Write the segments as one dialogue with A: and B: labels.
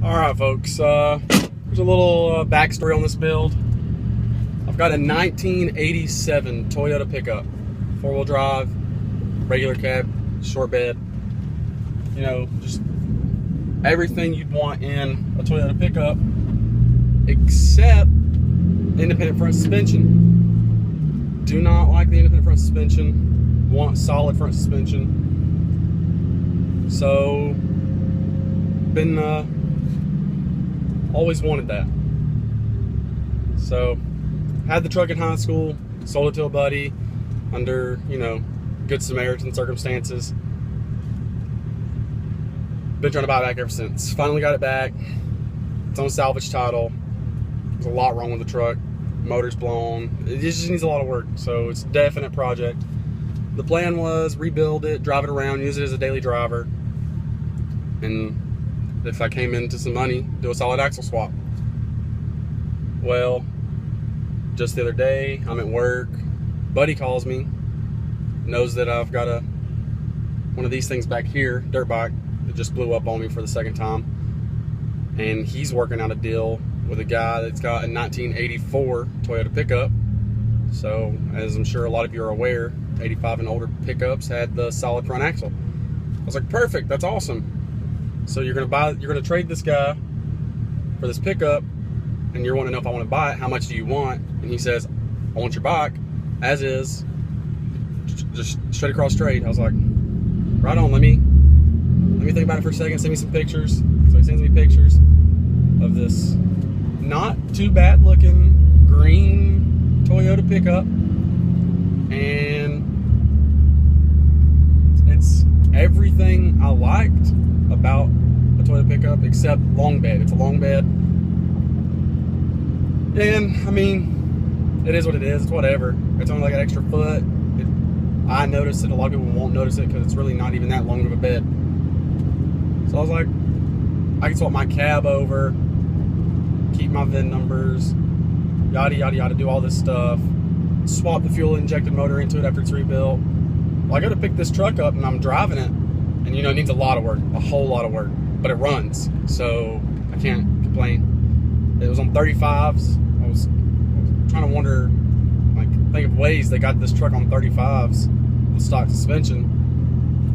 A: Alright folks, there's a little backstory on this build. I've got a 1987 Toyota pickup, 4-wheel drive, regular cab, short bed, you know, just everything you'd want in a Toyota pickup except independent front suspension. Do not like the independent front suspension, want solid front suspension. So been always wanted that. So had the truck in high school, sold it to a buddy under, you know, good Samaritan circumstances. Been trying to buy it back ever since. Finally got it back. It's on salvage title. There's a lot wrong with the truck. Motor's blown. It just needs a lot of work. So it's a definite project. The plan was rebuild it, drive it around, use it as a daily driver, and if I came into some money, do a solid axle swap. Well, just the other day, I'm at work. Buddy calls me, knows that I've got one of these things back here, dirt bike, that just blew up on me for the second time. And he's working out a deal with a guy that's got a 1984 Toyota pickup. So, as I'm sure a lot of you are aware, 85 and older pickups had the solid front axle. I was like, perfect, that's awesome. So you're gonna trade this guy for this pickup, and you're wanting to know if I want to buy it. How much do you want? And he says, I want your bike as is, just straight across trade. I was like, right on. Let me think about it for a second. Send me some pictures. So he sends me pictures of this not too bad looking green Toyota pickup, and it's everything I liked about a Toyota pickup except long bed. It's a long bed, and I mean, it is what it is. It's whatever. It's only like an extra foot. I noticed it. A lot of people won't notice it because it's really not even that long of a bed. So I was like, I can swap my cab over, keep my VIN numbers, yada yada yada, do all this stuff, swap the fuel injected motor into it after it's rebuilt. Well, I go to pick this truck up and I'm driving it, and you know, it needs a lot of work, a whole lot of work, but it runs, so I can't complain. It was on 35s. I was trying to wonder, like, think of ways they got this truck on 35s with stock suspension,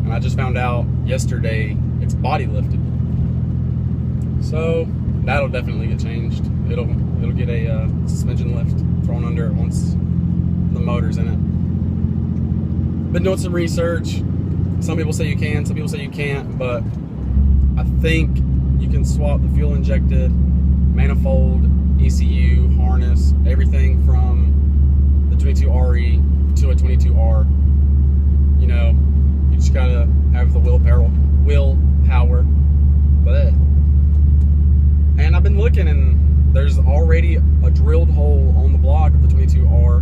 A: and I just found out yesterday it's body lifted. So that'll definitely get changed. It'll get a suspension lift thrown under it once the motor's in it. Been doing some research. Some people say you can, some people say you can't, but I think you can swap the fuel injected manifold, ECU, harness, everything from the 22RE to a 22R. You know, you just gotta have the willpower. But and I've been looking, and there's already a drilled hole on the block of the 22R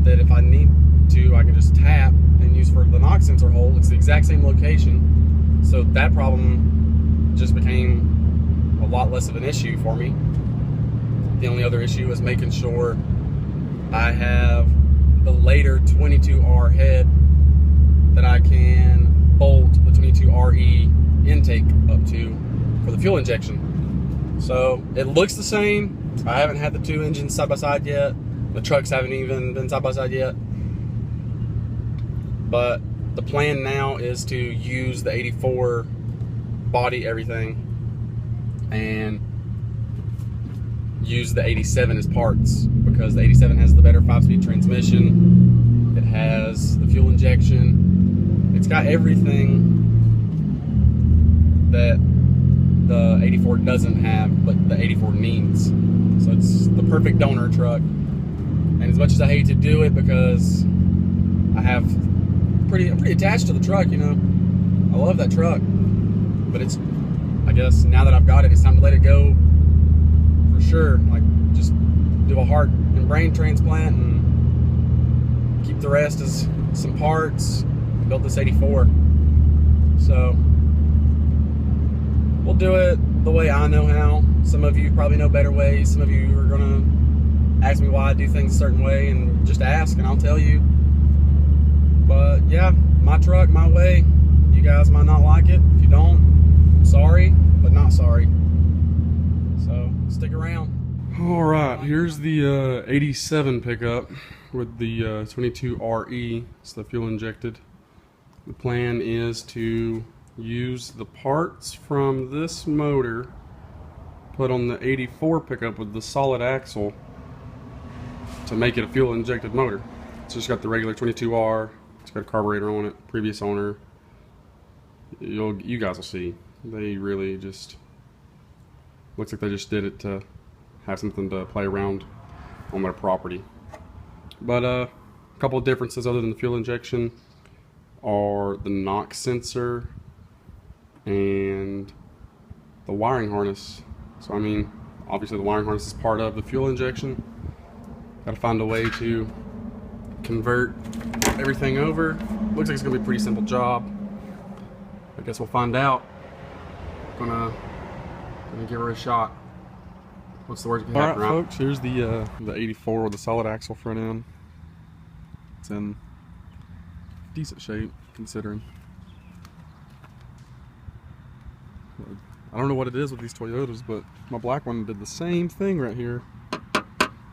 A: that if I need to, I can just tap and use for the knock sensor hole. It's the exact same location, so that problem just became a lot less of an issue for me. The only other issue is making sure I have the later 22R head that I can bolt the 22RE intake up to for the fuel injection. So it looks the same. I haven't had the two engines side by side yet. The trucks haven't even been side by side yet. But the plan now is to use the 84 body everything and use the 87 as parts, because the 87 has the better 5-speed transmission. It has the fuel injection. It's got everything that the 84 doesn't have, but the 84 needs. So it's the perfect donor truck. And as much as I hate to do it, because I'm pretty attached to the truck, you know. I love that truck. But it's, I guess now that I've got it, it's time to let it go for sure. Like, just do a heart and brain transplant and keep the rest as some parts. I built this 84. So we'll do it the way I know how. Some of you probably know better ways. Some of you are gonna ask me why I do things a certain way, and just ask and I'll tell you. But yeah, my truck, my way. You guys might not like it. If you don't, sorry, but not sorry. Here's the 87 pickup with the 22 RE. It's the fuel injected. The plan is to use the parts from this motor put on the 84 pickup with the solid axle to make it a fuel injected motor. It's just got the regular 22R. It's got a carburetor on it. Previous owner. You guys will see. They really just looks like they just did it to have something to play around on their property. But a couple of differences other than the fuel injection are the knock sensor and the wiring harness. So I mean, obviously the wiring harness is part of the fuel injection. Got to find a way to convert everything over. Looks like it's gonna be a pretty simple job. I guess we'll find out. Gonna give her a shot. What's the word you can happen, right? Folks, here's the 84 with the solid axle front end. It's in decent shape considering. I don't know what it is with these Toyotas, but my black one did the same thing right here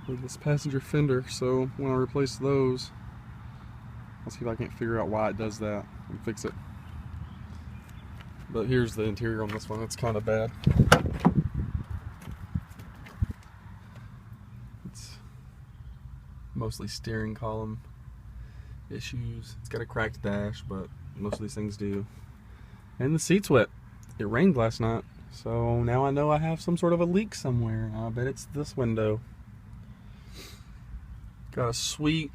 A: with this passenger fender. So when I replace those, I'll see if I can't figure out why it does that and fix it. But here's the interior on this one. It's kind of bad. It's mostly steering column issues. It's got a cracked dash, but most of these things do. And the seat's wet. It rained last night, so now I know I have some sort of a leak somewhere. I bet it's this window. Got a sweet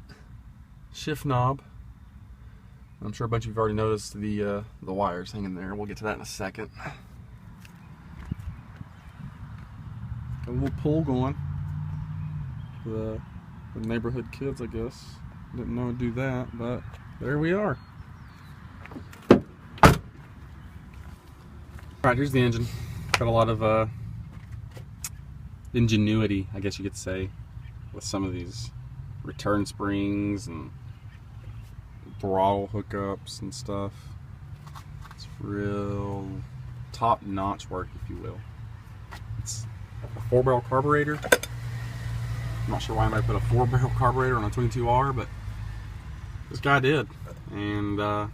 A: shift knob. I'm sure a bunch of you have already noticed the wires hanging there. We'll get to that in a second. Got a little pull going. The neighborhood kids, I guess, didn't know to do that, but there we are. Alright, here's the engine. Got a lot of ingenuity, I guess you could say, with some of these return springs and throttle hookups and stuff. It's real top-notch work, if you will. It's a 4-barrel carburetor. I'm not sure why I put a 4-barrel carburetor on a 22R, but this guy did. And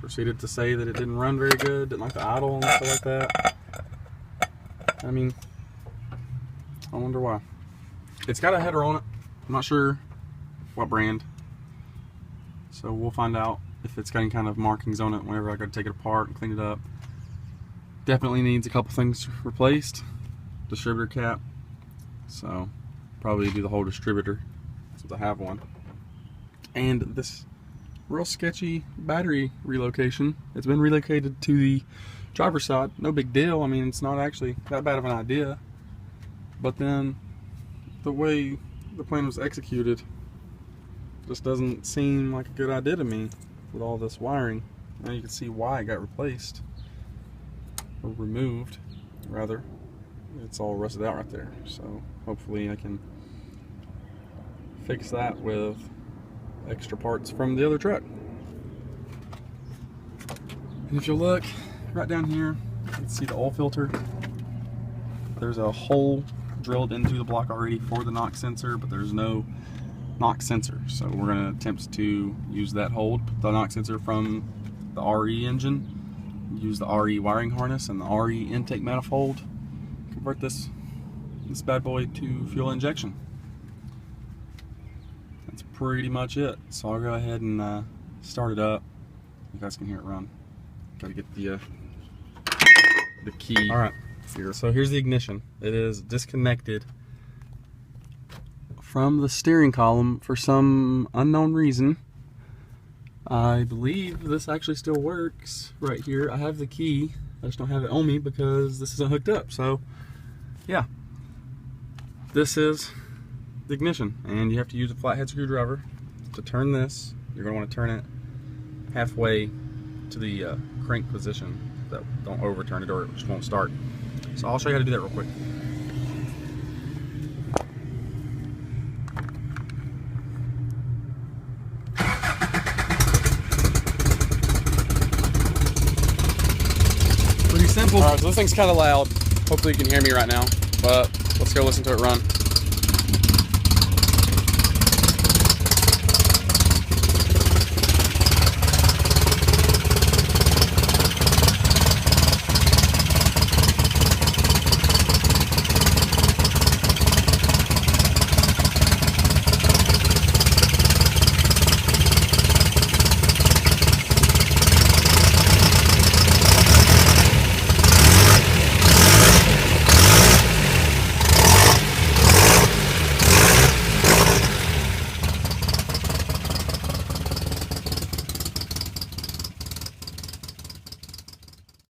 A: proceeded to say that it didn't run very good, didn't like the idle and stuff like that. I mean, I wonder why. It's got a header on it. I'm not sure what brand. So we'll find out if it's got any kind of markings on it whenever I go to take it apart and clean it up. Definitely needs a couple things replaced. Distributor cap. So probably do the whole distributor since I have one. And this real sketchy battery relocation. It's been relocated to the driver's side. No big deal. I mean, it's not actually that bad of an idea. But then the way the plan was executed just doesn't seem like a good idea to me with all this wiring. Now you can see why it got replaced, or removed rather. It's all rusted out right there, so hopefully I can fix that with extra parts from the other truck. And if you look right down here, you can see the oil filter. There's a hole drilled into the block already for the knock sensor, but there's no knock sensor, so we're going to attempt to use that hole, put the knock sensor from the RE engine, use the RE wiring harness and the RE intake manifold, convert this bad boy to fuel injection. That's pretty much it. So I'll go ahead and start it up. You guys can hear it run. Got to get the key. All right, so here's the ignition. It is disconnected from the steering column for some unknown reason. I believe this actually still works right here. I have the key. I just don't have it on me because this isn't hooked up. So yeah, this is the ignition, and you have to use a flathead screwdriver to turn this. You're going to want to turn it halfway to the crank position. Don't overturn it or it just won't start. So I'll show you how to do that real quick. Pretty simple. Alright, so this thing's kind of loud. Hopefully you can hear me right now. But Let's go listen to it run.